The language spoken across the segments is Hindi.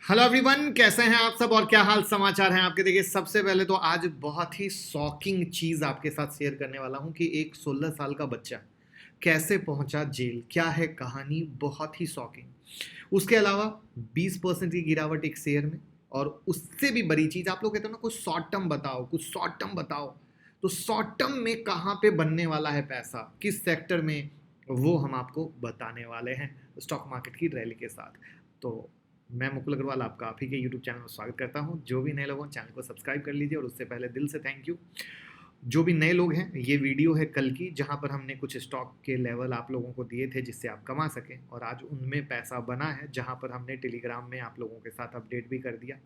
हेलो एवरीवन, कैसे हैं आप सब और क्या हाल समाचार हैं आपके। देखिए, सबसे पहले तो आज बहुत ही शॉकिंग चीज़ आपके साथ शेयर करने वाला हूं कि एक 16 साल का बच्चा कैसे पहुंचा जेल। क्या है कहानी, बहुत ही शॉकिंग। उसके अलावा 20% की गिरावट एक शेयर में। और उससे भी बड़ी चीज़, आप लोग कहते हो ना कुछ शॉर्ट टर्म बताओ, कुछ शॉर्ट टर्म बताओ, तो शॉर्ट टर्म में कहाँ पे बनने वाला है पैसा, किस सेक्टर में, वो हम आपको बताने वाले हैं स्टॉक मार्केट की रैली के साथ। तो मैं मुकुल अग्रवाल आपका आप ही के यूट्यूब चैनल में स्वागत करता हूं। जो भी नए लोग हैं चैनल को सब्सक्राइब कर लीजिए, और उससे पहले दिल से थैंक यू। जो भी नए लोग हैं, ये वीडियो है कल की, जहां पर हमने कुछ स्टॉक के लेवल आप लोगों को दिए थे जिससे आप कमा सकें, और आज उनमें पैसा बना है, जहां पर हमने टेलीग्राम में आप लोगों के साथ अपडेट भी कर दिया।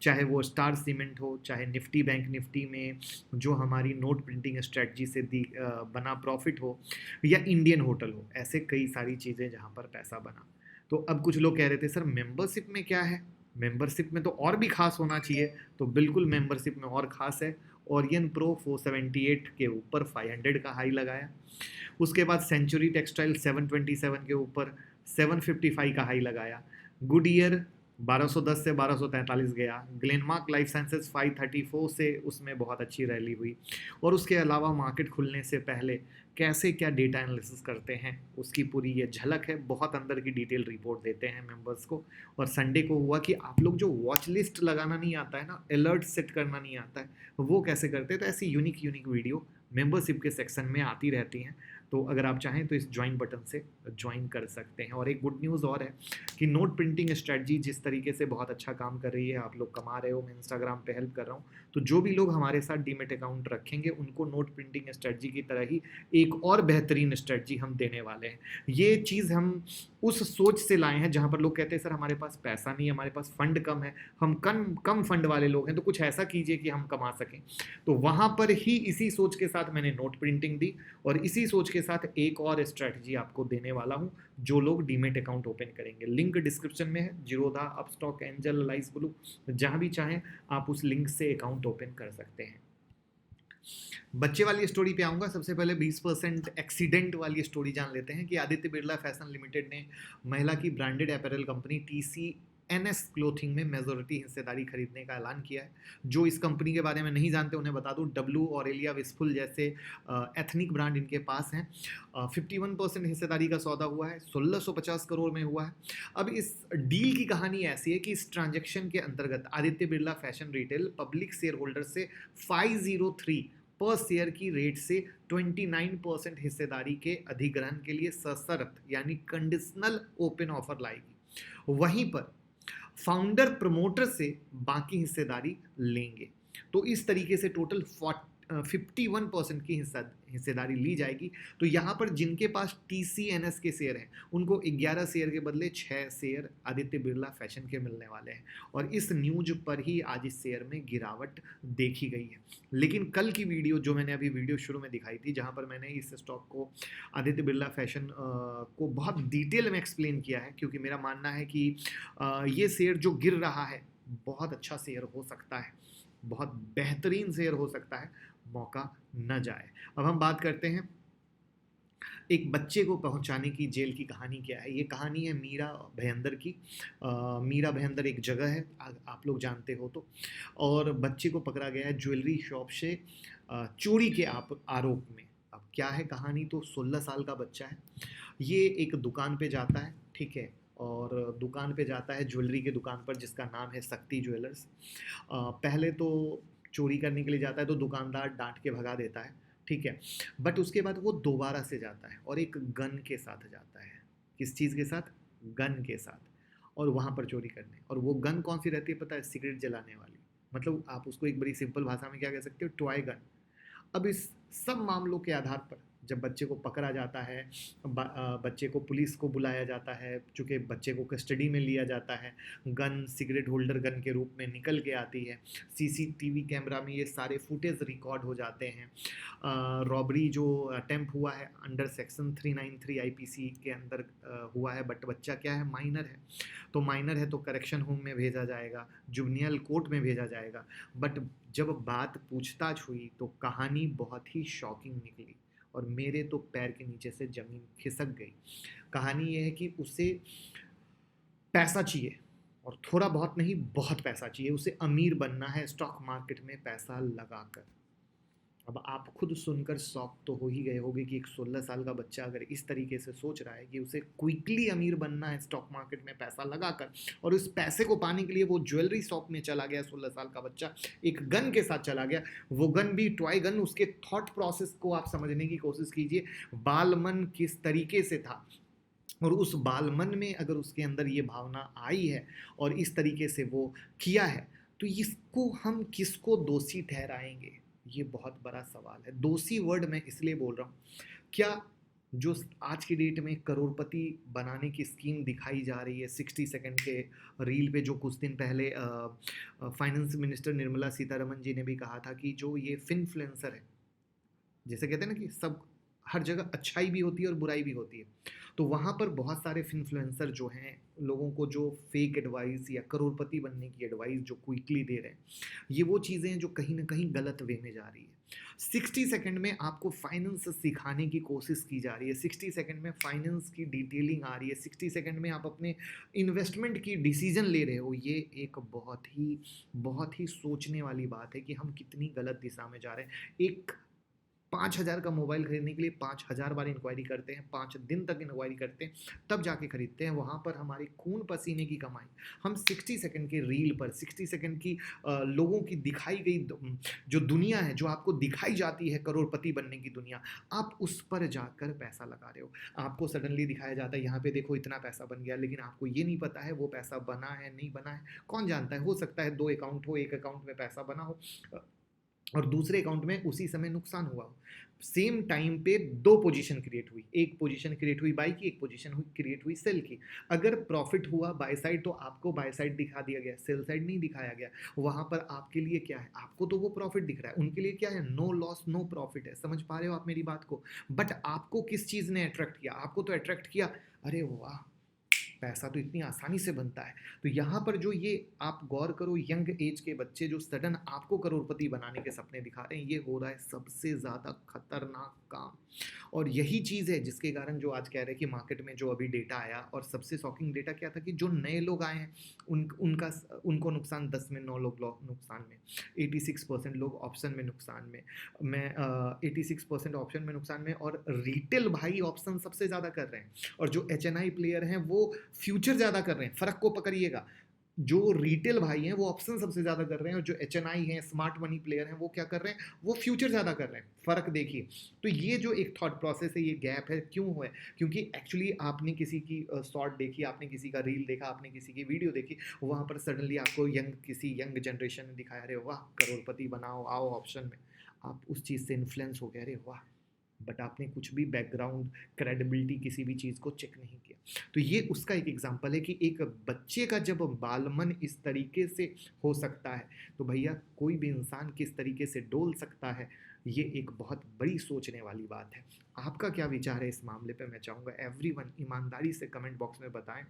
चाहे वो स्टार सीमेंट हो, चाहे निफ्टी बैंक निफ्टी में जो हमारी नोट प्रिंटिंग स्ट्रेटजी से बना प्रॉफिट हो, या इंडियन होटल हो, ऐसे कई सारी चीज़ें जहां पर पैसा बना। तो अब कुछ लोग कह रहे थे सर मेंबरशिप में क्या है, मेंबरशिप में तो और भी खास होना चाहिए। तो बिल्कुल मेंबरशिप में और खास है। ओरियन प्रो 478 के ऊपर 500 का हाई लगाया। उसके बाद सेंचुरी टेक्सटाइल 727 के ऊपर 755 का हाई लगाया। गुड ईयर 1210 से 1243 गया। ग्लेनमार्क लाइफ साइंसेज 534 से उसमें बहुत अच्छी रैली हुई। और उसके अलावा मार्केट खुलने से पहले कैसे क्या डेटा एनालिसिस करते हैं उसकी पूरी ये झलक है। बहुत अंदर की डिटेल रिपोर्ट देते हैं मेंबर्स को। और संडे को हुआ कि आप लोग जो वॉच लिस्ट लगाना नहीं आता है ना, अलर्ट सेट करना नहीं आता है, वो कैसे करते हैं। तो ऐसी यूनिक यूनिक वीडियो मेंबरशिप के सेक्शन में आती रहती हैं। तो अगर आप चाहें तो इस ज्वाइन बटन से ज्वाइन कर सकते हैं। और एक गुड न्यूज़ और है कि नोट प्रिंटिंग स्ट्रेटजी जिस तरीके से बहुत अच्छा काम कर रही है, आप लोग कमा रहे हो, मैं इंस्टाग्राम पे हेल्प कर रहा हूँ, तो जो भी लोग हमारे साथ डीमेट अकाउंट रखेंगे उनको नोट प्रिंटिंग स्ट्रेटजी की तरह ही एक और बेहतरीन स्ट्रेटजी हम देने वाले हैं। ये चीज़ हम उस सोच से लाए हैं जहाँ पर लोग कहते हैं सर हमारे पास पैसा नहीं है, हमारे पास फंड कम है, हम कम कम फंड वाले लोग हैं, तो कुछ ऐसा कीजिए कि हम कमा सकें। तो वहाँ पर ही इसी सोच के साथ मैंने नोट प्रिंटिंग दी, और इसी सोच के साथ एक और स्ट्रेटजी आपको देने वाला हूँ जो लोग डीमेट अकाउंट ओपन करेंगे। लिंक डिस्क्रिप्शन में है, जीरोधा, अपस्टॉक, एंजल, लाइस ब्लू, जहाँ भी चाहें आप उस लिंक से अकाउंट ओपन कर सकते हैं। बच्चे वाली स्टोरी पे आऊँगा। सबसे पहले 20% एक्सीडेंट वाली स्टोरी जान लेते हैं कि आदित्य बिरला फैशन लिमिटेड ने महिला की branded apparel company TC NS clothing में मेजोरिटी हिस्सेदारी खरीदने का ऐलान किया है। जो इस कंपनी के बारे में नहीं जानते उन्हें बता दूं, डब्लू, ऑरेलिया, विस्फुल जैसे एथनिक ब्रांड इनके पास हैं। 51% हिस्सेदारी का सौदा हुआ है, 1650 करोड़ में हुआ है। अब इस डील की कहानी ऐसी है कि इस ट्रांजेक्शन के अंतर्गत Aditya Birla fashion retail public share holder से 503 पर शेयर की रेट से 29% हिस्सेदारी के अधिग्रहण के लिए सशर्त यानी कंडीशनल ओपन ऑफर लाएगी। वहीं पर फाउंडर प्रमोटर से बाकी हिस्सेदारी लेंगे। तो इस तरीके से टोटल 51% की हिस्सेदारी ली जाएगी। तो यहाँ पर जिनके पास TCNS के शेयर हैं उनको 11 शेयर के बदले 6 शेयर आदित्य बिरला फैशन के मिलने वाले हैं। और इस न्यूज पर ही आज इस शेयर में गिरावट देखी गई है। लेकिन कल की वीडियो जो मैंने अभी वीडियो शुरू में दिखाई थी, जहाँ पर मैंने इस स्टॉक को, आदित्य बिरला फैशन को बहुत डिटेल में एक्सप्लेन किया है, क्योंकि मेरा मानना है कि ये शेयर जो गिर रहा है बहुत अच्छा शेयर हो सकता है, बहुत बेहतरीन शेयर हो सकता है, मौका न जाए। अब हम बात करते हैं एक बच्चे को पहुंचाने की जेल की कहानी क्या है। ये कहानी है मीरा भयंदर की। मीरा भयंदर एक जगह है, आप लोग जानते हो तो। और बच्चे को पकड़ा गया है ज्वेलरी शॉप से चोरी के आरोप में। अब क्या है कहानी, तो 16 साल का बच्चा है। ये एक दुकान पे जाता है, ठीक है, और दुकान पे जाता है ज्वेलरी के दुकान पर जिसका नाम है शक्ति ज्वेलर्स। पहले तो चोरी करने के लिए जाता है तो दुकानदार डांट के भगा देता है, ठीक है। बट उसके बाद वो दोबारा से जाता है और एक गन के साथ जाता है। किस चीज़ के साथ? गन के साथ। और वहाँ पर चोरी करने, और वो गन कौन सी रहती है पता है? सिगरेट जलाने वाली। मतलब आप उसको एक बड़ी सिंपल भाषा में क्या कह सकते हो? Toy gun. अब इस सब मामलों के आधार पर जब बच्चे को पकड़ा जाता है, बच्चे को पुलिस को बुलाया जाता है, चूँकि बच्चे को कस्टडी में लिया जाता है, गन सिगरेट होल्डर गन के रूप में निकल के आती है। सीसीटीवी कैमरा में ये सारे फुटेज रिकॉर्ड हो जाते हैं। रॉबरी जो अटेम्प्ट हुआ है अंडर सेक्शन 393 आईपीसी के अंदर हुआ है, बट बच्चा क्या है? माइनर है। तो माइनर है तो करेक्शन होम में भेजा जाएगा, जुवेनियल कोर्ट में भेजा जाएगा। बट जब बात पूछताछ हुई तो कहानी बहुत ही शॉकिंग निकली, और मेरे तो पैर के नीचे से ज़मीन खिसक गई। कहानी ये है कि उसे पैसा चाहिए, और थोड़ा बहुत नहीं, बहुत पैसा चाहिए, उसे अमीर बनना है स्टॉक मार्केट में पैसा लगाकर। अब आप खुद सुनकर शॉक तो हो ही गए होंगे कि एक 16 साल का बच्चा अगर इस तरीके से सोच रहा है कि उसे क्विकली अमीर बनना है स्टॉक मार्केट में पैसा लगाकर, और उस पैसे को पाने के लिए वो ज्वेलरी शॉप में चला गया, 16 साल का बच्चा एक गन के साथ चला गया, वो गन भी टॉय गन। उसके थॉट प्रोसेस को आप समझने की कोशिश कीजिए, बालमन किस तरीके से था, और उस बालमन में अगर उसके अंदर ये भावना आई है और इस तरीके से वो किया है, तो इसको हम किसको दोषी ठहराएंगे, ये बहुत बड़ा सवाल है। दोषी वर्ड मैं इसलिए बोल रहा हूँ, क्या जो आज की डेट में करोड़पति बनाने की स्कीम दिखाई जा रही है 60 सेकंड के रील पे, जो कुछ दिन पहले फाइनेंस मिनिस्टर निर्मला सीतारमन जी ने भी कहा था कि जो ये फिनफ्लुएंसर है, जैसे कहते हैं ना कि सब हर जगह अच्छाई भी होती है और बुराई भी होती है, तो वहाँ पर बहुत सारे इन्फ्लुएंसर जो हैं लोगों को जो फेक एडवाइस या करोड़पति बनने की एडवाइस जो क्विकली दे रहे हैं, ये वो चीज़ें हैं जो कहीं ना कहीं गलत वे में जा रही है। 60 सेकंड में आपको फाइनेंस सिखाने की कोशिश की जा रही है, 60 सेकंड में फाइनेंस की डिटेलिंग आ रही है, 60 सेकंड में आप अपने इन्वेस्टमेंट की डिसीजन ले रहे हो। ये एक बहुत ही सोचने वाली बात है कि हम कितनी गलत दिशा में जा रहे हैं। एक 5,000 का मोबाइल खरीदने के लिए 5,000 बार इंक्वायरी करते हैं, 5 दिन तक इंक्वायरी करते हैं, तब जाके खरीदते हैं। वहाँ पर हमारी खून पसीने की कमाई हम 60 सेकंड के रील पर, 60 सेकंड की लोगों की दिखाई गई जो दुनिया है, जो आपको दिखाई जाती है करोड़पति बनने की दुनिया, आप उस पर जाकर पैसा लगा रहे हो। आपको सडनली दिखाया जाता है यहाँ पे देखो इतना पैसा बन गया, लेकिन आपको ये नहीं पता है वो पैसा बना है नहीं बना है, कौन जानता है। हो सकता है 2 अकाउंट हो, एक अकाउंट में पैसा बना हो और दूसरे अकाउंट में उसी समय नुकसान हुआ हो। सेम टाइम पे 2 पोजीशन क्रिएट हुई, एक पोजीशन क्रिएट हुई बाई की, एक पोजीशन क्रिएट हुई सेल की। अगर प्रॉफिट हुआ बाय साइड तो आपको बाय साइड दिखा दिया गया, सेल साइड नहीं दिखाया गया। वहां पर आपके लिए क्या है, आपको तो वो प्रॉफिट दिख रहा है, उनके लिए क्या है, नो लॉस नो प्रॉफिट है। समझ पा रहे हो आप मेरी बात को? बट आपको किस चीज ने अट्रैक्ट किया? आपको तो अट्रैक्ट किया, अरे वाह पैसा तो इतनी आसानी से बनता है। तो यहाँ पर जो ये आप गौर करो, यंग एज के बच्चे जो सडन आपको करोड़पति बनाने के सपने दिखा रहे हैं, ये हो रहा है सबसे ज़्यादा खतरनाक काम। और यही चीज़ है जिसके कारण जो आज कह रहे हैं कि मार्केट में जो अभी डेटा आया, और सबसे शॉकिंग डेटा क्या था कि जो नए लोग आए हैं उनको नुकसान 10 में 9 लोग नुकसान में, 86% लोग ऑप्शन में नुकसान में, मैं 86% ऑप्शन में नुकसान में, और रिटेल भाई ऑप्शन सबसे ज़्यादा कर रहे हैं, और जो HNI प्लेयर हैं वो फ्यूचर ज़्यादा कर रहे हैं। फ़र्क को पकड़िएगा, जो रिटेल भाई हैं वो ऑप्शन सबसे ज़्यादा कर रहे हैं, और जो HNI हैं स्मार्ट मनी प्लेयर हैं वो क्या कर रहे हैं, वो फ्यूचर ज़्यादा कर रहे हैं। फ़र्क देखिए। तो ये जो एक थॉट प्रोसेस है, ये गैप है, क्यों हुआ है? क्योंकि एक्चुअली आपने किसी की शॉर्ट देखी, आपने किसी का रील देखा, आपने किसी की वीडियो देखी, वहाँ पर सडनली आपको किसी यंग जनरेशन ने दिखाया, अरे वाह करोड़पति बनाओ आओ ऑप्शन में, आप उस चीज़ से इन्फ्लुएंस हो गए, अरे वाह। बट आपने कुछ भी बैकग्राउंड क्रेडिबिलिटी किसी भी चीज़ को चेक नहीं किया। तो ये उसका एक एग्जांपल है कि एक बच्चे का जब बालमन इस तरीके से हो सकता है, तो भैया कोई भी इंसान किस तरीके से डोल सकता है, ये एक बहुत बड़ी सोचने वाली बात है। आपका क्या विचार है इस मामले पे? मैं चाहूँगा एवरीवन ईमानदारी से कमेंट बॉक्स में बताएं,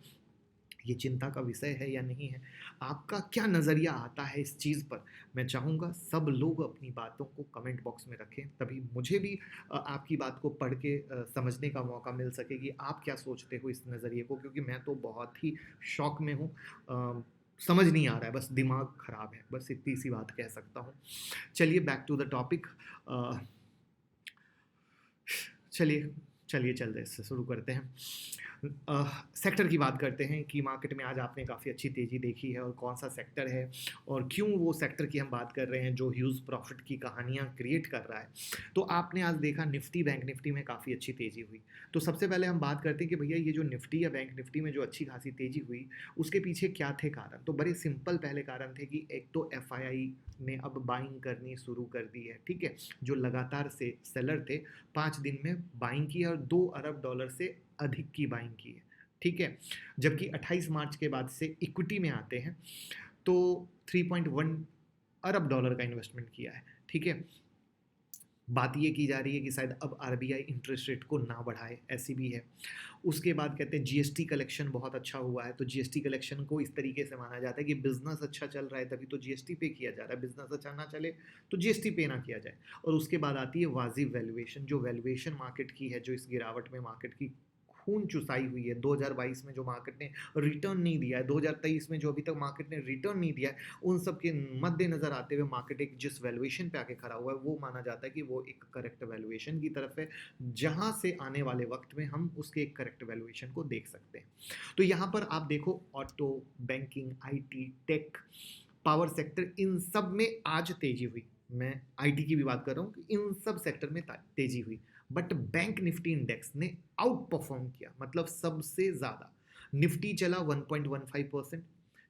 ये चिंता का विषय है या नहीं है, आपका क्या नज़रिया आता है इस चीज़ पर। मैं चाहूँगा सब लोग अपनी बातों को कमेंट बॉक्स में रखें, तभी मुझे भी आपकी बात को पढ़ के समझने का मौका मिल सके कि आप क्या सोचते हो इस नज़रिए को, क्योंकि मैं तो बहुत ही शौक में हूँ। समझ नहीं आ रहा है, बस दिमाग ख़राब है, बस इतनी सी बात कह सकता हूँ। चलिए बैक टू द टॉपिक। चलिए चलिए चलते इससे शुरू करते हैं। सेक्टर की बात करते हैं कि मार्केट में आज आपने काफ़ी अच्छी तेज़ी देखी है, और कौन सा सेक्टर है और क्यों वो सेक्टर की हम बात कर रहे हैं जो ह्यूज प्रॉफिट की कहानियाँ क्रिएट कर रहा है। तो आपने आज देखा निफ्टी बैंक निफ्टी में काफ़ी अच्छी तेज़ी हुई। तो सबसे पहले हम बात करते हैं कि भैया ये जो निफ्टी या बैंक निफ्टी में जो अच्छी खासी तेज़ी हुई, उसके पीछे क्या थे कारण? तो बड़े सिंपल पहले कारण थे कि एक तो FII ने अब बाइंग करनी शुरू कर दी है, ठीक है। जो लगातार से सेलर थे 5 दिन में बाइंग की है, और $2 अरब से अधिक की बाइंग की है, ठीक है। जबकि 28 मार्च के बाद से इक्विटी में आते हैं तो $3.1 अरब का इन्वेस्टमेंट किया है, ठीक है। बात ये की जा रही है कि शायद अब RBI इंटरेस्ट रेट को ना बढ़ाए, ऐसी भी है। उसके बाद कहते हैं GST कलेक्शन बहुत अच्छा हुआ है, तो GST कलेक्शन को इस तरीके से माना जाता है कि बिजनेस अच्छा चल रहा है तभी तो GST पे किया जा रहा है, बिजनेस अच्छा ना चले तो GST पे ना किया जाए। और उसके बाद आती है वाजिब वैल्यूएशन, जो वैल्यूएशन मार्केट की है, जो इस गिरावट में मार्केट की खून चुसाई हुई है। 2022 में जो मार्केट ने रिटर्न नहीं दिया है, 2023 में जो अभी तक मार्केट ने रिटर्न नहीं दिया है, उन सब के मद्देनजर आते हुए मार्केट एक जिस वैल्यूएशन पे आके खड़ा हुआ है वो माना जाता है कि वो एक करेक्ट वैल्यूएशन की तरफ है, जहां से आने वाले वक्त में हम उसके एक करेक्ट वैल्यूएशन को देख सकते हैं। तो यहाँ पर आप देखो auto, banking, IT, tech, power sector, इन सब में आज तेजी हुई। मैं आईटी की भी बात कर रहा हूँ कि इन सब सेक्टर में तेजी हुई, बट बैंक निफ्टी इंडेक्स ने आउट परफॉर्म किया, मतलब सबसे ज्यादा। निफ्टी चला 1.15%,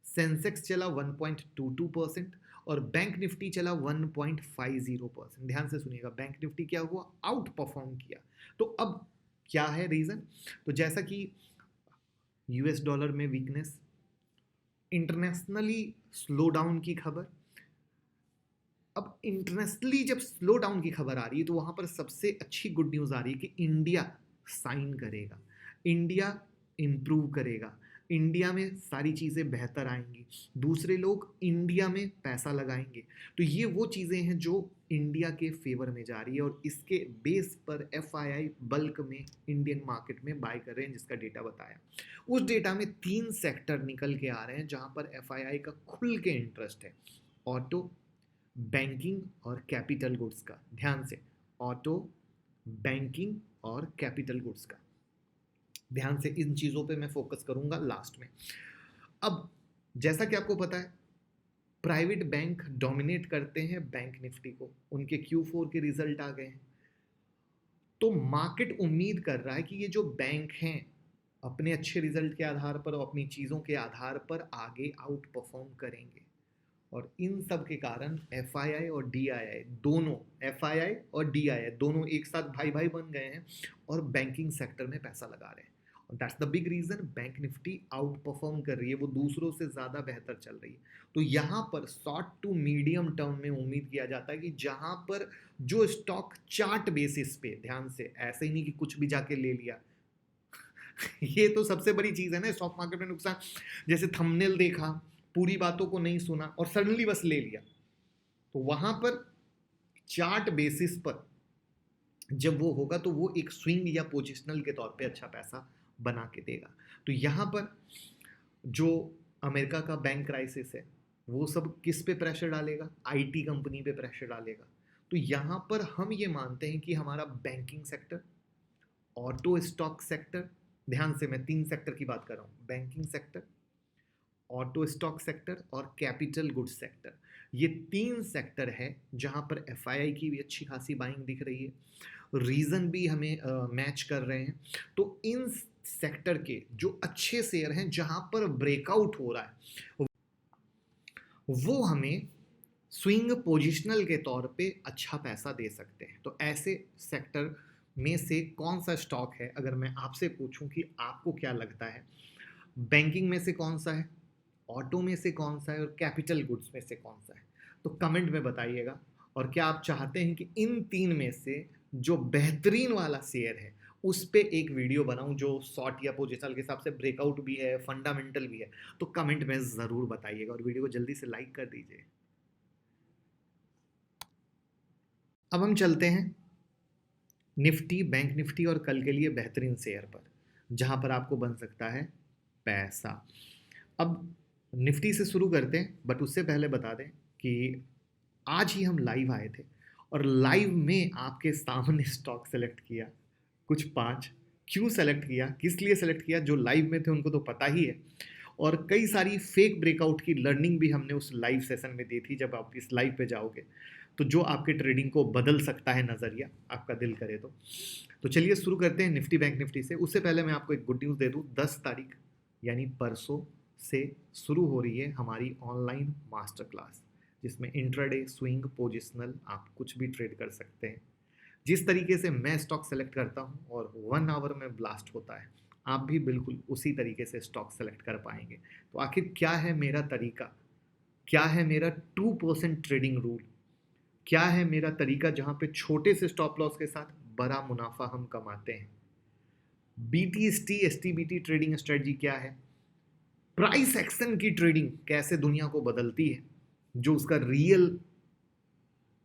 सेंसेक्स चला 1.22% और बैंक निफ्टी चला 1.50%। ध्यान से सुनिएगा, बैंक निफ्टी क्या हुआ, आउट परफॉर्म किया। तो अब क्या है रीजन? तो जैसा कि यूएस डॉलर में वीकनेस, इंटरनेशनली स्लो डाउन की खबर। अब इंटरनेशनली जब स्लो डाउन की खबर आ रही है तो वहां पर सबसे अच्छी गुड न्यूज आ रही है कि इंडिया साइन करेगा, इंडिया इंप्रूव करेगा, इंडिया में सारी चीजें बेहतर आएंगी, दूसरे लोग इंडिया में पैसा लगाएंगे। तो ये वो चीजें हैं जो इंडिया के फेवर में जा रही है और इसके बेस पर एफआईआई बल्क में इंडियन मार्केट में बाय कर रहे हैं, जिसका डेटा बताया। उस डेटा में 3 सेक्टर निकल के आ रहे हैं जहां पर एफआईआई का खुल के इंटरेस्ट है। ऑटो, बैंकिंग और कैपिटल गुड्स का। ध्यान से, ऑटो, बैंकिंग और कैपिटल गुड्स का ध्यान से, इन चीजों पे मैं फोकस करूंगा लास्ट में। अब जैसा कि आपको पता है, प्राइवेट बैंक डोमिनेट करते हैं बैंक निफ्टी को, उनके Q4 के रिजल्ट आ गए हैं। तो मार्केट उम्मीद कर रहा है कि ये जो बैंक हैं अपने अच्छे रिजल्ट के आधार पर और अपनी चीजों के आधार पर आगे आउट परफॉर्म करेंगे। और इन सब के कारण एफआईआई और डीआईआई दोनों, एफआईआई और डीआईआई दोनों एक साथ भाई भाई बन गए हैं और बैंकिंग सेक्टर में पैसा लगा रहे हैं। और that's the big reason bank Nifty outperform कर रही है, वो दूसरों से ज्यादा बेहतर चल रही है। तो यहाँ पर शॉर्ट टू मीडियम टर्म में उम्मीद किया जाता है कि जहां पर जो स्टॉक चार्ट बेसिस पे, ध्यान से, ऐसे ही नहीं कि कुछ भी जाके ले लिया ये तो सबसे बड़ी चीज है ना स्टॉक मार्केट में नुकसान। जैसे थंबनेल देखा, पूरी बातों को नहीं सुना और सडनली बस ले लिया, तो वहां पर चार्ट बेसिस पर जब वो होगा तो वो एक स्विंग या पोजिशनल के तौर पे अच्छा पैसा बना के देगा। तो यहां पर जो अमेरिका का बैंक क्राइसिस है वो सब किस पे प्रेशर डालेगा? आईटी कंपनी पे प्रेशर डालेगा। तो यहां पर हम ये मानते हैं कि हमारा banking sector, auto stock sector, ध्यान से मैं 3 सेक्टर की बात कर रहा हूं, banking sector, auto stock sector और कैपिटल गुड्स सेक्टर, ये 3 सेक्टर है जहां पर एफआईआई की भी अच्छी खासी बाइंग दिख रही है, रीजन भी हमें मैच कर रहे हैं। तो इन सेक्टर के जो अच्छे शेयर हैं जहां पर ब्रेकआउट हो रहा है वो हमें स्विंग पोजिशनल के तौर पे अच्छा पैसा दे सकते हैं। तो ऐसे सेक्टर में से कौन सा स्टॉक है, अगर मैं आपसे पूछूं कि आपको क्या लगता है, बैंकिंग में से कौन सा है, ऑटो में से कौन सा है और कैपिटल गुड्स में से कौन सा है, तो कमेंट में बताइएगा। और क्या आप चाहते हैं कि इन 3 में से जो बेहतरीन वाला शेयर है उस पे एक वीडियो बनाऊं जो शॉर्ट या पोजिशनल के हिसाब से ब्रेकआउट भी है, फंडामेंटल भी है? तो कमेंट में जरूर बताइएगा और वीडियो को जल्दी से लाइक कर दीजिए। अब हम चलते हैं निफ्टी, बैंक निफ्टी और कल के लिए बेहतरीन शेयर पर जहां पर आपको बन सकता है पैसा। अब निफ्टी से शुरू करते हैं, बट उससे पहले बता दें कि आज ही हम लाइव आए थे और लाइव में आपके सामने स्टॉक सेलेक्ट किया, कुछ 5। क्यों सेलेक्ट किया, किस लिए सेलेक्ट किया? जो लाइव में थे उनको तो पता ही है। और कई सारी फेक ब्रेकआउट की लर्निंग भी हमने उस लाइव सेशन में दी थी। जब आप इस लाइव पे जाओगे तो जो आपके ट्रेडिंग को बदल सकता है नज़रिया, आपका दिल करे तो चलिए शुरू करते हैं निफ्टी बैंक निफ्टी से। उससे पहले मैं आपको एक गुड न्यूज़ दे दूँ, 10 तारीख यानी परसों से शुरू हो रही है हमारी ऑनलाइन मास्टर क्लास, जिसमें इंट्राडे, स्विंग, पोजिशनल आप कुछ भी ट्रेड कर सकते हैं। जिस तरीके से मैं स्टॉक सेलेक्ट करता हूं और 1 आवर में ब्लास्ट होता है, आप भी बिल्कुल उसी तरीके से स्टॉक सेलेक्ट कर पाएंगे। तो आखिर क्या है मेरा तरीका, क्या है मेरा 2% ट्रेडिंग रूल, क्या है मेरा तरीका जहां पे छोटे से स्टॉप लॉस के साथ बड़ा मुनाफा हम कमाते हैं? BTST STBT ट्रेडिंग स्ट्रेटजी क्या है? प्राइस एक्शन की ट्रेडिंग कैसे दुनिया को बदलती है, जो उसका रियल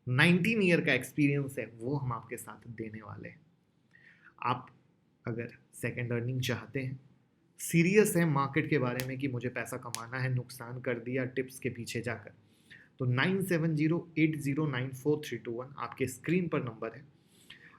19 ईयर का एक्सपीरियंस है वो हम आपके साथ देने वाले हैं। आप अगर सेकंड अर्निंग चाहते हैं, सीरियस है मार्केट के बारे में कि मुझे पैसा कमाना है, नुकसान कर दिया टिप्स के पीछे जाकर, तो 9708094321 आपके स्क्रीन पर नंबर है।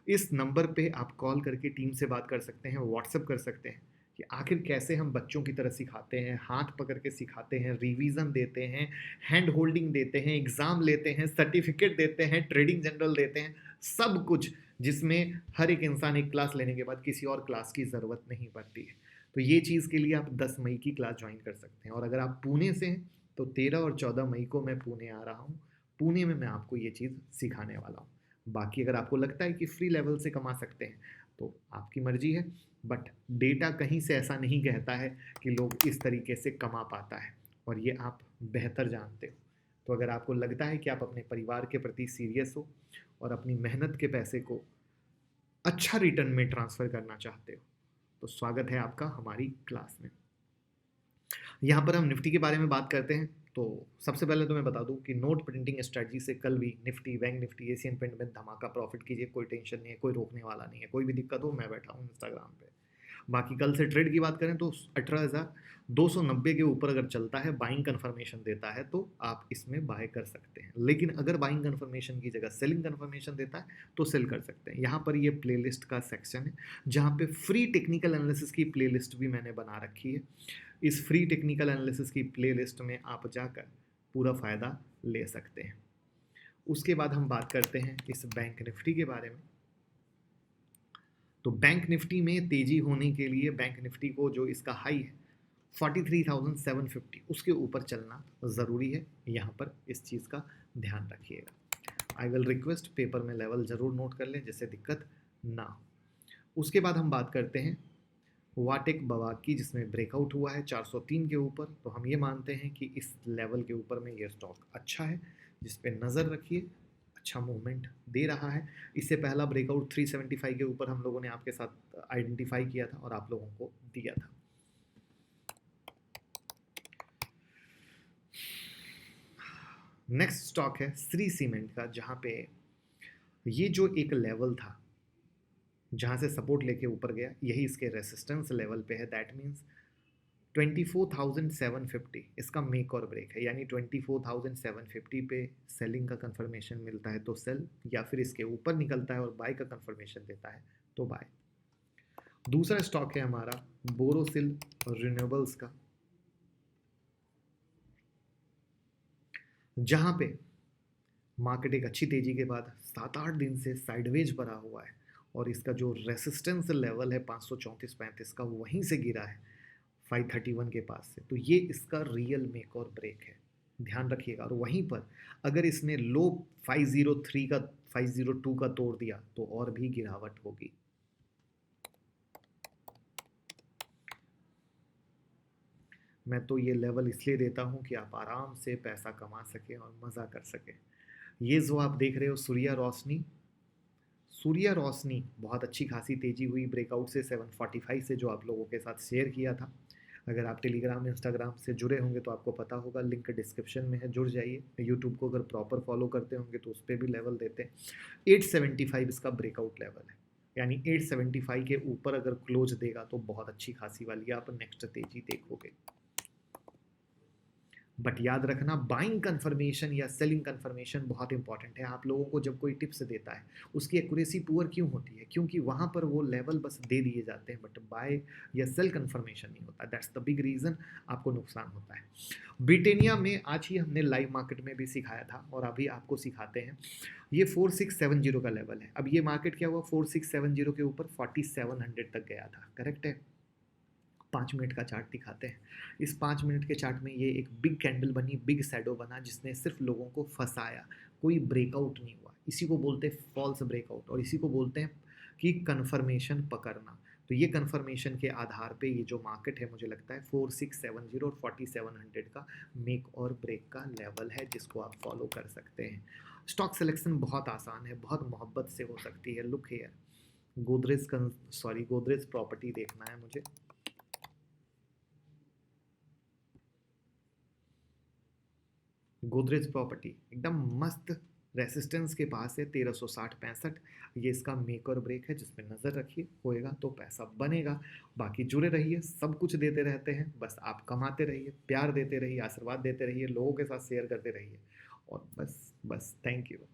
इस नंबर पे आप कॉल करके टीम से बात कर सकते हैं, व्हाट्सएप कर सकते हैं कि आखिर कैसे हम बच्चों की तरह सिखाते हैं, हाथ पकड़ के सिखाते हैं, रिवीजन देते हैं, हैंड होल्डिंग देते हैं, एग्ज़ाम लेते हैं, सर्टिफिकेट देते हैं, ट्रेडिंग जनरल देते हैं, सब कुछ, जिसमें हर एक इंसान एक क्लास लेने के बाद किसी और क्लास की ज़रूरत नहीं पड़ती है। तो ये चीज़ के लिए आप 10 मई की क्लास ज्वाइन कर सकते हैं। और अगर आप पुणे से हैं तो 13 और 14 मई को मैं पुणे आ रहा हूँ। पुणे में मैं आपको ये चीज़ सिखाने वाला हूँ। बाकी अगर आपको लगता है कि फ्री लेवल से कमा सकते हैं तो आपकी मर्जी है, बट डेटा कहीं से ऐसा नहीं कहता है कि लोग इस तरीके से कमा पाता है, और ये आप बेहतर जानते हो। तो अगर आपको लगता है कि आप अपने परिवार के प्रति सीरियस हो और अपनी मेहनत के पैसे को अच्छा रिटर्न में ट्रांसफ़र करना चाहते हो, तो स्वागत है आपका हमारी क्लास में। यहाँ पर हम निफ्टी के बारे में बात करते हैं। तो सबसे पहले तो मैं बता दूं कि नोट प्रिंटिंग स्ट्रेटजी से कल भी Nifty, bank Nifty, Asian paint में धमाका प्रॉफिट कीजिए, कोई टेंशन नहीं है, कोई रोकने वाला नहीं है। कोई भी दिक्कत हो, मैं बैठा हूँ इंस्टाग्राम पे। बाकी कल से ट्रेड की बात करें तो 18,290 के ऊपर अगर चलता है, बाइंग कंफर्मेशन देता है, तो आप इसमें बाय कर सकते हैं। लेकिन अगर बाइंग कंफर्मेशन की जगह सेलिंग कंफर्मेशन देता है तो सेल कर सकते हैं। यहाँ पर ये प्लेलिस्ट का सेक्शन है जहाँ पे फ्री टेक्निकल एनालिसिस की प्लेलिस्ट भी मैंने बना रखी है। इस फ्री टेक्निकल एनालिसिस की प्लेलिस्ट में आप जाकर पूरा फ़ायदा ले सकते हैं। उसके बाद हम बात करते हैं इस बैंक निफ्टी के बारे में। तो बैंक निफ्टी में तेज़ी होने के लिए बैंक निफ्टी को जो इसका हाई है 43,750, उसके ऊपर चलना ज़रूरी है। यहाँ पर इस चीज़ का ध्यान रखिएगा। आई विल रिक्वेस्ट पेपर में लेवल ज़रूर नोट कर लें जिससे दिक्कत ना हो। उसके बाद हम बात करते हैं वाटेक बवाक की, जिसमें ब्रेकआउट हुआ है 403 के ऊपर। तो हम ये मानते हैं कि इस लेवल के ऊपर में ये स्टॉक अच्छा है, जिस पे नज़र रखिए, अच्छा मूवमेंट दे रहा है। इससे पहला ब्रेकआउट 375 के ऊपर हम लोगों ने आपके साथ आइडेंटिफाई किया था और आप लोगों को दिया था। नेक्स्ट स्टॉक है श्री सीमेंट का, जहाँ पे ये जो एक लेवल था जहाँ से सपोर्ट लेके ऊपर गया, यही इसके रेसिस्टेंस लेवल पे है। दैट मीन्स 24,750 इसका मेक और ब्रेक है। यानी 24,750 पे सेलिंग का कंफर्मेशन मिलता है तो सेल, या फिर इसके ऊपर निकलता है और बाय का कंफर्मेशन देता है तो बाय। दूसरा स्टॉक है हमारा बोरोसिल रिन्यूएबल्स का, जहां पे मार्केट एक अच्छी तेजी के बाद 7-8 दिन से साइडवेज बना हुआ है, और इसका जो रेसिस्टेंस लेवल है 534-35 का, वहीं से गिरा है 531 के पास से। तो ये इसका रियल मेक और ब्रेक है, ध्यान रखिएगा। और वहीं पर अगर इसने लो 503 का 502 का तोड़ दिया तो और भी गिरावट होगी। मैं तो ये लेवल इसलिए देता हूँ कि आप आराम से पैसा कमा सकें और मज़ा कर सकें। ये जो आप देख रहे हो सूर्या रोशनी, सूर्या रोशनी बहुत अच्छी खासी तेज़ी हुई ब्रेकआउट से 745 से, जो आप लोगों के साथ शेयर किया था। अगर आप टेलीग्राम इंस्टाग्राम से जुड़े होंगे तो आपको पता होगा, लिंक डिस्क्रिप्शन में है, जुड़ जाइए। यूट्यूब को अगर प्रॉपर फॉलो करते होंगे तो उस पर भी लेवल देते हैं। 875 इसका ब्रेकआउट लेवल है, यानी 875 के ऊपर अगर क्लोज देगा तो बहुत अच्छी खासी वाली आप नेक्स्ट तेजी देखोगे। बट याद रखना, बाइंग कंफर्मेशन या सेलिंग कंफर्मेशन बहुत इंपॉर्टेंट है। आप लोगों को जब कोई टिप्स देता है उसकी एक्यूरेसी पुअर क्यों होती है? क्योंकि वहाँ पर वो लेवल बस दे दिए जाते हैं, बट बाय या सेल कंफर्मेशन नहीं होता। दैट्स द बिग रीज़न आपको नुकसान होता है। ब्रिटेनिया में आज ही हमने लाइव मार्केट में भी सिखाया था और अभी आपको सिखाते हैं। ये 4670 का लेवल है। अब ये मार्केट क्या हुआ, 4670 के ऊपर 4700 तक गया था, करेक्ट है। 5 मिनट का चार्ट दिखाते हैं। इस 5 मिनट के चार्ट में ये एक बिग कैंडल बनी, बिग शैडो बना, जिसने सिर्फ लोगों को फंसाया, कोई ब्रेकआउट नहीं हुआ। इसी को बोलते हैं फॉल्स ब्रेकआउट, और इसी को बोलते हैं कि कन्फर्मेशन पकड़ना। तो ये कन्फर्मेशन के आधार पे ये जो मार्केट है, मुझे लगता है 4670 और 4700 का मेक और ब्रेक का लेवल है, जिसको आप फॉलो कर सकते हैं। स्टॉक सिलेक्शन बहुत आसान है, बहुत मोहब्बत से हो सकती है। लुक हियर, गोदरेज प्रॉपर्टी देखना है मुझे। गोदरेज प्रॉपर्टी एकदम मस्त रेसिस्टेंस के पास है 1360-65। ये इसका मेक और ब्रेक है, जिसमें नज़र रखिए, होएगा तो पैसा बनेगा। बाकी जुड़े रहिए, सब कुछ देते रहते हैं, बस आप कमाते रहिए, प्यार देते रहिए, आशीर्वाद देते रहिए, लोगों के साथ शेयर करते रहिए, और बस बस थैंक यू।